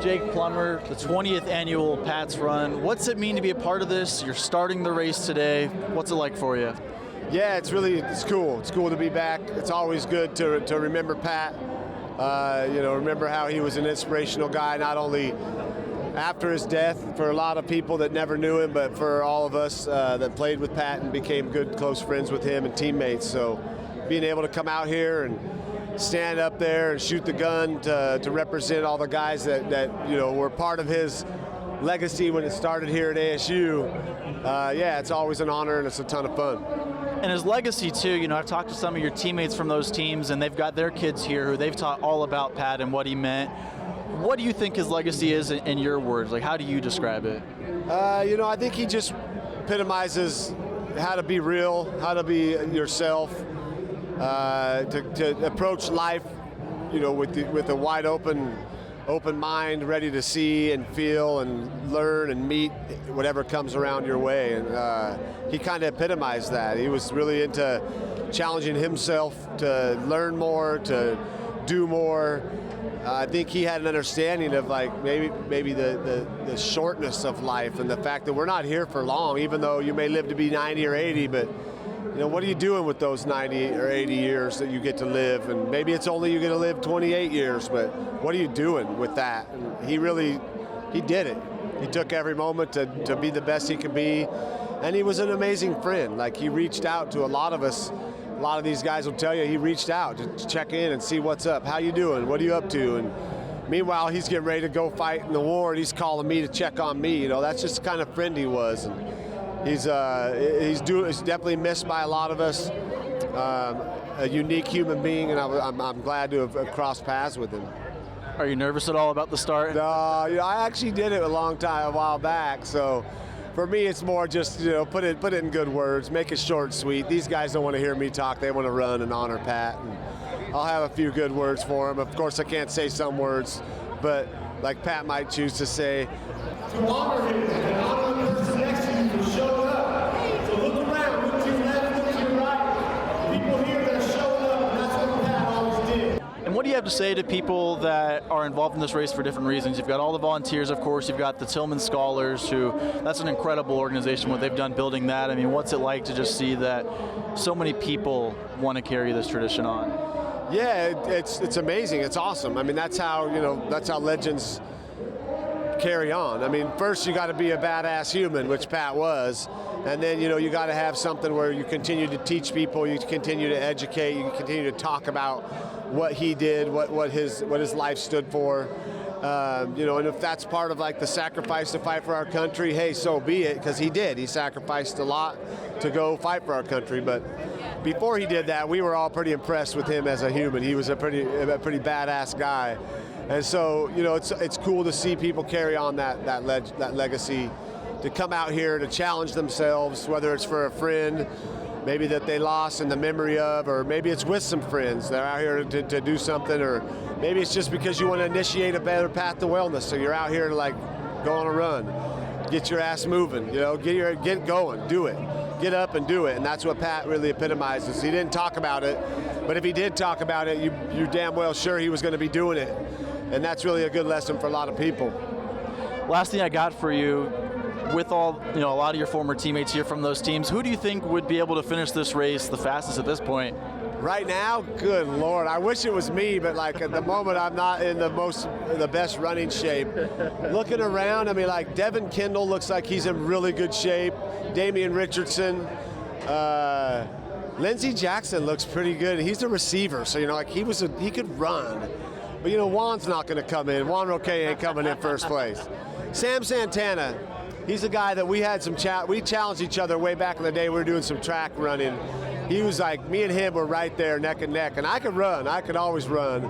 Jake Plummer, the 20th annual Pats Run. What's it mean to be a part of this? You're starting the race today. What's it like for you? Yeah, it's cool. It's cool to be back. It's always good to remember Pat. Remember how he was an inspirational guy, not only after his death for a lot of people that never knew him, but for all of us that played with Pat and became good, close friends with him and teammates. So being able to come out here and stand up there and shoot the gun to represent all the guys that were part of his legacy when it started here at ASU, it's always an honor and it's a ton of fun. And his legacy too, I've talked to some of your teammates from those teams and they've got their kids here who they've taught all about Pat and what he meant. What do you think his legacy is in your words? Like, how do you describe it? I think he just epitomizes how to be real, how to be yourself, to approach life, with a wide open mind, ready to see and feel and learn and meet whatever comes around your way. And he kind of epitomized that. He was really into challenging himself to learn more, to do more. I think he had an understanding of maybe the shortness of life and the fact that we're not here for long, even though you may live to be 90 or 80, but what are you doing with those 90 or 80 years that you get to live? And maybe it's only you're going to live 28 years, but what are you doing with that? And he did it. He took every moment to be the best he could be. And he was an amazing friend. He reached out to a lot of us. A lot of these guys will tell you he reached out to check in and see what's up. How you doing? What are you up to? And meanwhile, he's getting ready to go fight in the war, and he's calling me to check on me. That's just the kind of friend he was. And he's definitely missed by a lot of us. A unique human being, and I'm glad to have crossed paths with him. Are you nervous at all about the start? No, I actually did it a while back. So for me, it's more just put it in good words, make it short and sweet. These guys don't want to hear me talk; they want to run and honor Pat. And I'll have a few good words for him. Of course, I can't say some words, but like Pat might choose to say. To honor him and honor the person next to you for showing up. So look around, look to your left, look to your right. People here that are showing up, and that's what Pat always did. And what do you have to say to people that are involved in this race for different reasons? You've got all the volunteers, of course. You've got the Tillman Scholars, that's an incredible organization, what they've done building that. I mean, what's it like to just see that so many people want to carry this tradition on? Yeah, it's amazing. It's awesome. I mean, that's how legends carry on. I mean, first you got to be a badass human, which Pat was, and then you got to have something where you continue to teach people, you continue to educate, you continue to talk about what he did, what his life stood for. And if that's part of the sacrifice to fight for our country, hey, so be it, because he did. He sacrificed a lot to go fight for our country. But before he did that, we were all pretty impressed with him as a human. He was a pretty badass guy. And so, it's cool to see people carry on that legacy, to come out here to challenge themselves, whether it's for a friend, maybe that they lost in the memory of, or maybe it's with some friends that are out here to do something, or maybe it's just because you want to initiate a better path to wellness. So you're out here to go on a run, get your ass moving, get going, do it, get up and do it. And that's what Pat really epitomizes. He didn't talk about it, but if he did talk about it, you're damn well sure he was going to be doing it. And that's really a good lesson for a lot of people. Last thing I got for you, with all, a lot of your former teammates here from those teams, who do you think would be able to finish this race the fastest at this point? Right now, good Lord, I wish it was me, but at the moment I'm not in the best running shape. Looking around, I mean, Devin Kendall looks like he's in really good shape. Damian Richardson, Lindsey Jackson looks pretty good. He's a receiver, so he could run. But Juan's not going to come in. Juan Roque ain't coming in first place. Sam Santana, he's a guy that we had some we challenged each other way back in the day. We were doing some track running. He was me and him were right there neck and neck, and I could run. I could always run.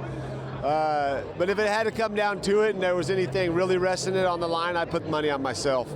But if it had to come down to it and there was anything really resting it on the line, I'd put money on myself.